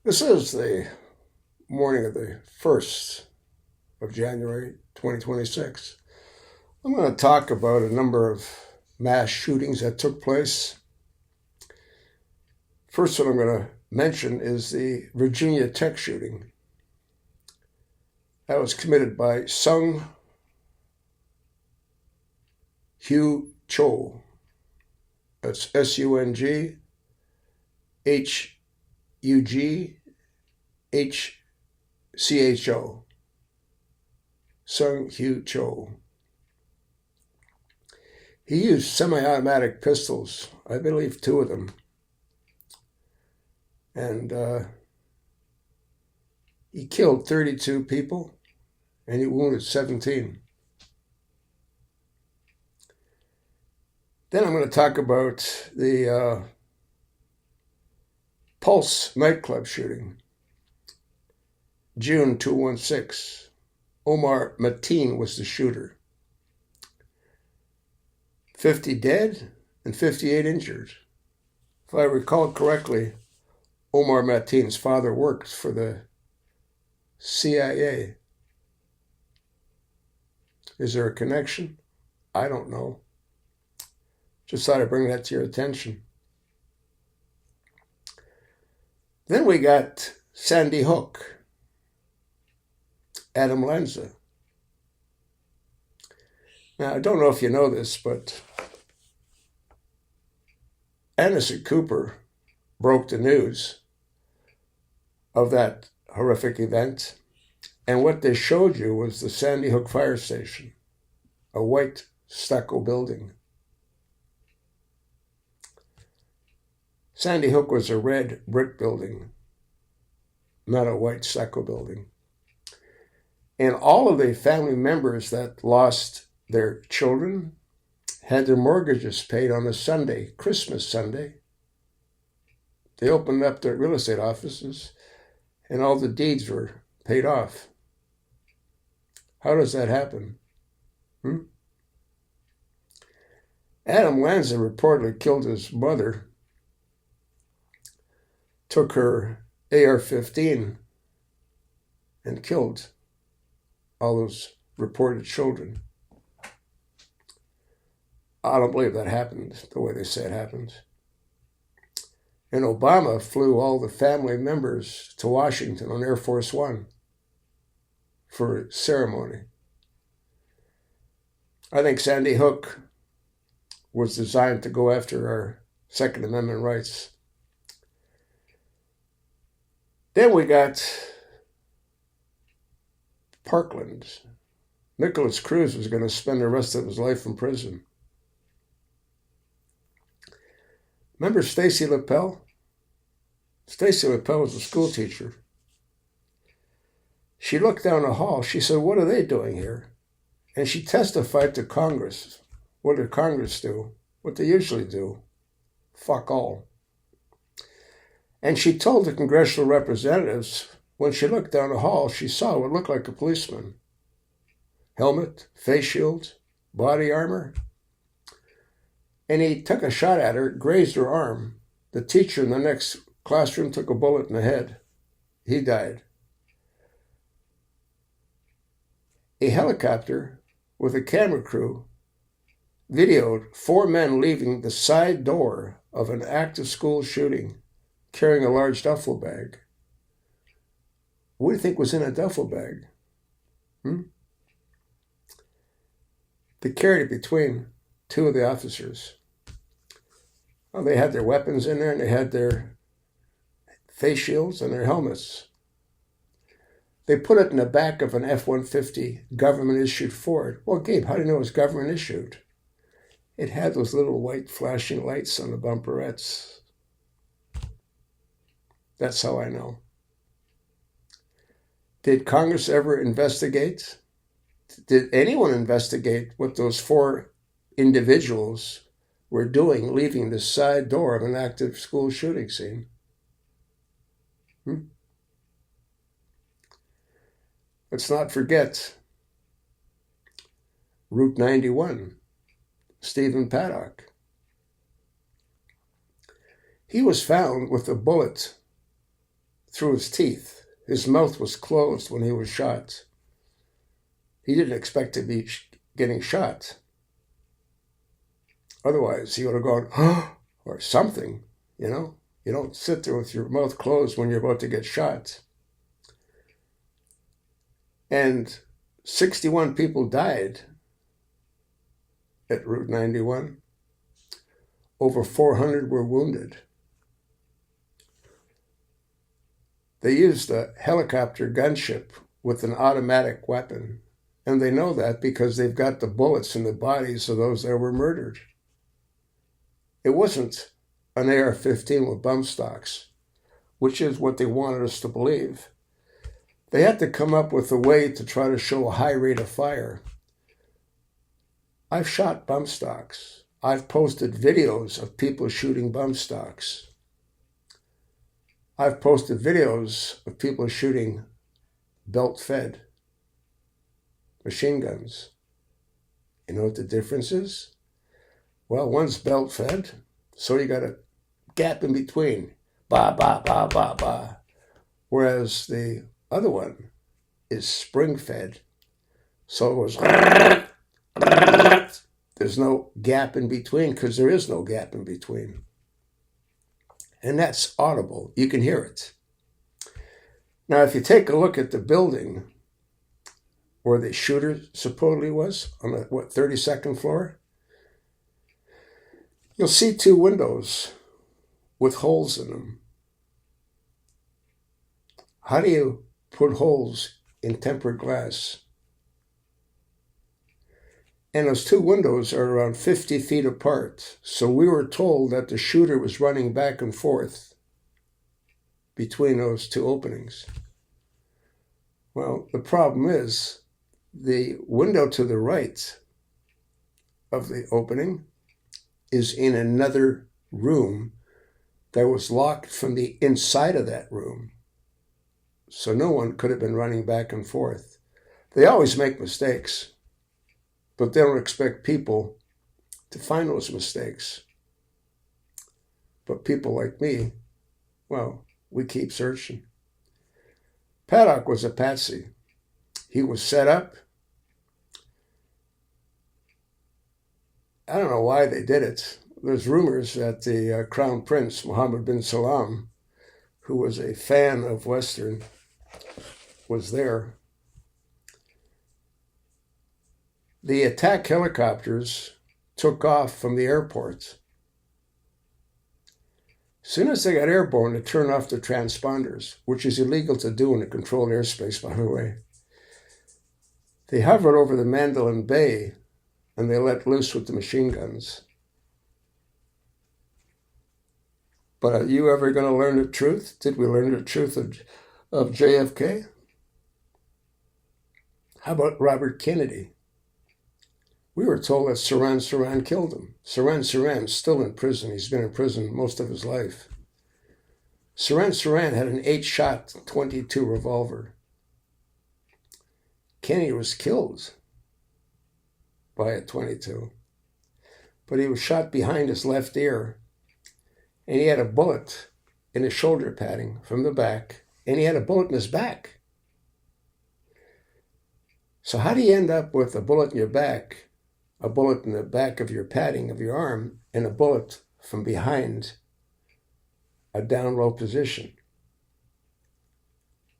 This is the morning of the 1st of January 2026. I'm going to talk about a number of mass shootings that took place. First one I'm going to mention is the Virginia Tech shooting. That was committed by Sung Hugh Cho. That's SUNGHUGHCHO. Sung Hugh Cho. He used semi-automatic pistols, I believe 2 of them. And he killed 32 people and he wounded 17. Then I'm going to talk about the Pulse nightclub shooting, June 2016. Omar Mateen was the shooter. 50 dead and 58 injured. If I recall correctly, Omar Mateen's father worked for the CIA. Is there a connection? I don't know. Just thought I'd bring that to your attention. Then we got Sandy Hook, Adam Lanza. Now, I don't know if you know this, but Anderson Cooper broke the news of that horrific event, and what they showed you was the Sandy Hook fire station, a white stucco building. Sandy Hook was a red brick building, not a white stucco building. And all of the family members that lost their children had their mortgages paid on a Sunday, Christmas Sunday. They opened up their real estate offices and all the deeds were paid off. How does that happen? Adam Lanza reportedly killed his mother, took her AR-15 and killed all those reported children. I don't believe that happened the way they say it happened. And Obama flew all the family members to Washington on Air Force One for a ceremony. I think Sandy Hook was designed to go after our Second Amendment rights. Then we got Parkland. Nicholas Cruz was going to spend the rest of his life in prison. Remember Stacy Lapel? Stacy Lapel was a school teacher. She looked down the hall. She said, "What are they doing here?" And she testified to Congress. What did Congress do? What they usually do. Fuck all. And she told the congressional representatives, when she looked down the hall, she saw what looked like a policeman. Helmet, face shield, body armor. And he took a shot at her, grazed her arm. The teacher in the next classroom took a bullet in the head. He died. A helicopter with a camera crew videoed 4 men leaving the side door of an active school shooting, carrying a large duffel bag. What do you think was in a duffel bag? They carried it between 2 of the officers. Well, they had their weapons in there and they had their face shields and their helmets. They put it in the back of an F-150 government-issued Ford. Well, Gabe, how do you know it was government-issued? It had those little white flashing lights on the bumperettes. That's how I know. Did Congress ever investigate? Did anyone investigate what those 4 individuals were doing leaving the side door of an active school shooting scene? Let's not forget Route 91, Stephen Paddock. He was found with a bullet through his teeth. His mouth was closed when he was shot. He didn't expect to be getting shot. Otherwise, he would have gone, huh, or something, you know? You don't sit there with your mouth closed when you're about to get shot. And 61 people died at Route 91. Over 400 were wounded. They used a helicopter gunship with an automatic weapon. And they know that because they've got the bullets in the bodies of those that were murdered. It wasn't an AR-15 with bump stocks, which is what they wanted us to believe. They had to come up with a way to try to show a high rate of fire. I've shot bump stocks. I've posted videos of people shooting bump stocks. I've posted videos of people shooting belt-fed machine guns. You know what the difference is? Well, one's belt-fed, so you got a gap in between. Ba, ba, ba, ba, ba. Whereas the other one is spring-fed. So it was... There's no gap in between because there is no gap in between. And that's audible. You can hear it. Now, if you take a look at the building where the shooter supposedly was, on the, 32nd floor, you'll see two windows with holes in them. How do you put holes in tempered glass? And those two windows are around 50 feet apart. So we were told that the shooter was running back and forth between those two openings. Well, the problem is the window to the right of the opening is in another room that was locked from the inside of that room. So no one could have been running back and forth. They always make mistakes, but they don't expect people to find those mistakes. But people like me, well, we keep searching. Paddock was a patsy. He was set up. I don't know why they did it. There's rumors that the Crown Prince, Mohammed bin Salman, who was a fan of Western, was there. The attack helicopters took off from the airport. As soon as they got airborne, they turned off the transponders, which is illegal to do in a controlled airspace, by the way. They hovered over the Mandalay Bay, and they let loose with the machine guns. But are you ever going to learn the truth? Did we learn the truth of JFK? How about Robert Kennedy? We were told that Saran killed him. Saran's still in prison. He's been in prison most of his life. Saran had an 8-shot .22 revolver. Kennedy was killed by a .22, but he was shot behind his left ear, and he had a bullet in his shoulder padding from the back, and he had a bullet in his back. So how do you end up with a bullet in your back, a bullet in the back of your padding of your arm, and a bullet from behind a down low position,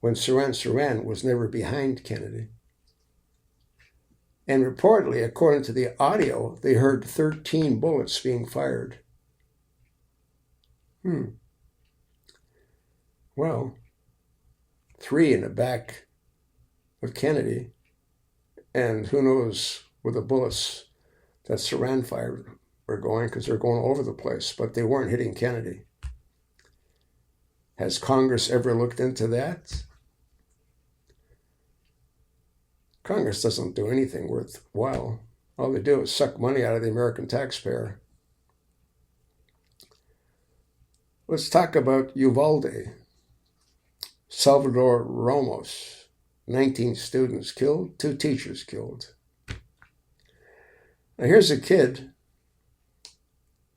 when Saran was never behind Kennedy? And reportedly, according to the audio, they heard 13 bullets being fired. Well, 3 in the back of Kennedy, and who knows where the bullets that Saran fired were going, because they're going all over the place, but they weren't hitting Kennedy. Has Congress ever looked into that? Congress doesn't do anything worthwhile. All they do is suck money out of the American taxpayer. Let's talk about Uvalde. Salvador Ramos, 19 students killed, 2 teachers killed. Now here's a kid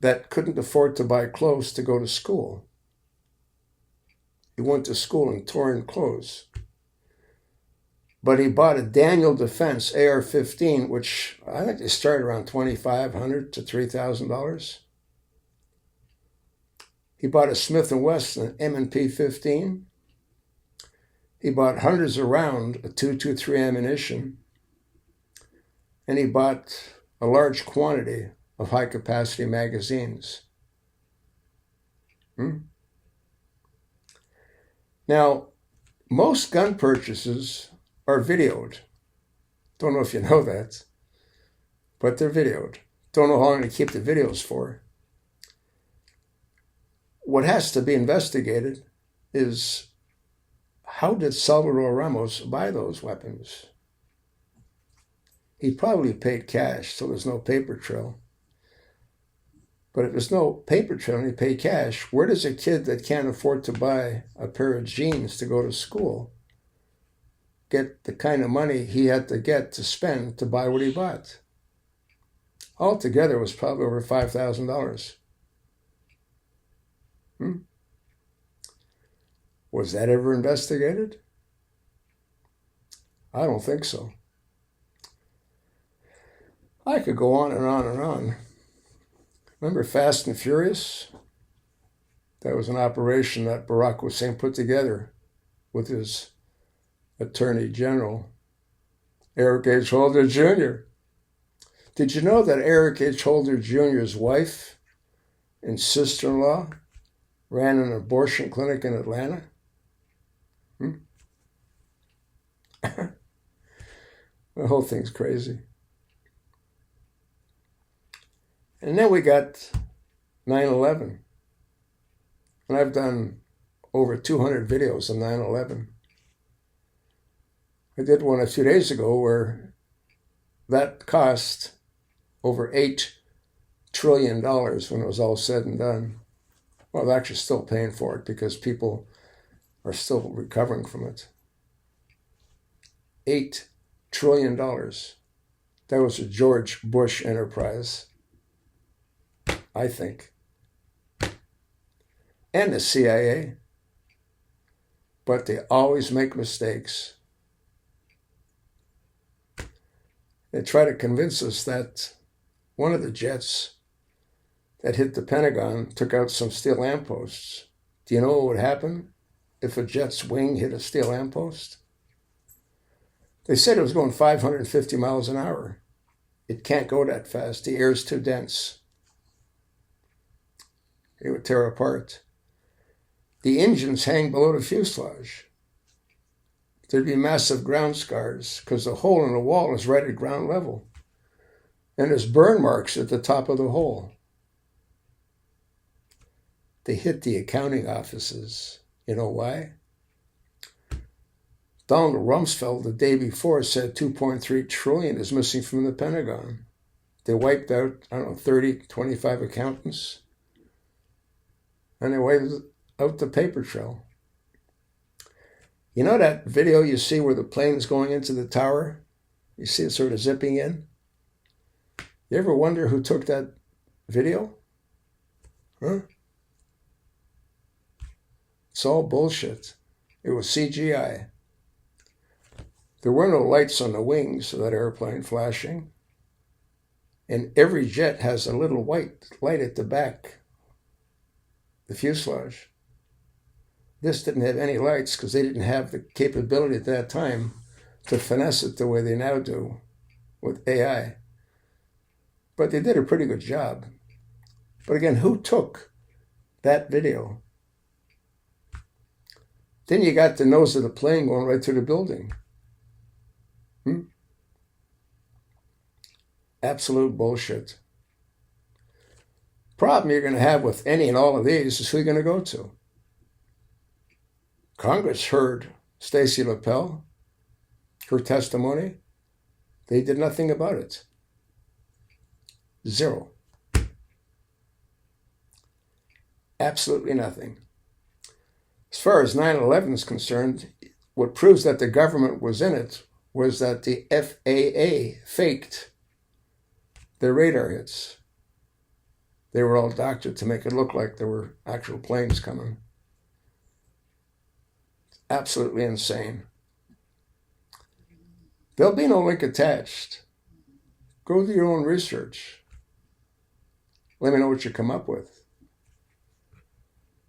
that couldn't afford to buy clothes to go to school. He went to school in torn clothes. But he bought a Daniel Defense AR-15, which I think they started around $2,500 to $3,000. He bought a Smith & Wesson M&P 15. He bought hundreds of rounds of .223 ammunition. And he bought a large quantity of high-capacity magazines. Now, most gun purchases are videoed. Don't know if you know that, but they're videoed. Don't know how long to keep the videos for. What has to be investigated is, how did Salvador Ramos buy those weapons? He probably paid cash, so there's no paper trail. But if there's no paper trail and he paid cash, where does a kid that can't afford to buy a pair of jeans to go to school get the kind of money he had to get to spend to buy what he bought? Altogether, it was probably over $5,000. Was that ever investigated? I don't think so. I could go on and on and on. Remember Fast and Furious? That was an operation that Barack Hussein put together with his Attorney General, Eric H. Holder Jr. Did you know that Eric H. Holder Jr.'s wife and sister-in-law ran an abortion clinic in Atlanta? The whole thing's crazy. And then we got 9/11. And I've done over 200 videos on 9/11. I did one a few days ago where that cost over $8 trillion when it was all said and done. Well, they're actually still paying for it because people are still recovering from it. $8 trillion. That was a George Bush enterprise, I think. And the CIA. But they always make mistakes. They try to convince us that one of the jets that hit the Pentagon took out some steel lampposts. Do you know what would happen if a jet's wing hit a steel lamppost? They said it was going 550 miles an hour. It can't go that fast. The air's too dense. It would tear apart. The engines hang below the fuselage. There'd be massive ground scars because the hole in the wall is right at ground level. And there's burn marks at the top of the hole. They hit the accounting offices. You know why? Donald Rumsfeld the day before said $2.3 trillion is missing from the Pentagon. They wiped out, 30, 25 accountants. And they wiped out the paper trail. You know that video you see where the plane is going into the tower? You see it sort of zipping in? You ever wonder who took that video? It's all bullshit. It was CGI. There were no lights on the wings of that airplane flashing. And every jet has a little white light at the back, the fuselage. This didn't have any lights because they didn't have the capability at that time to finesse it the way they now do with AI. But they did a pretty good job. But again, who took that video? Then you got the nose of the plane going right through the building. Absolute bullshit. Problem you're going to have with any and all of these is who you're going to go to. Congress heard Stacey LaPelle, her testimony. They did nothing about it. Zero. Absolutely nothing. As far as 9/11 is concerned, what proves that the government was in it was that the FAA faked their radar hits. They were all doctored to make it look like there were actual planes coming. Absolutely insane. There'll be no link attached. Go do your own research. Let me know what you come up with.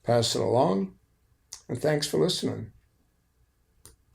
Pass it along, and thanks for listening.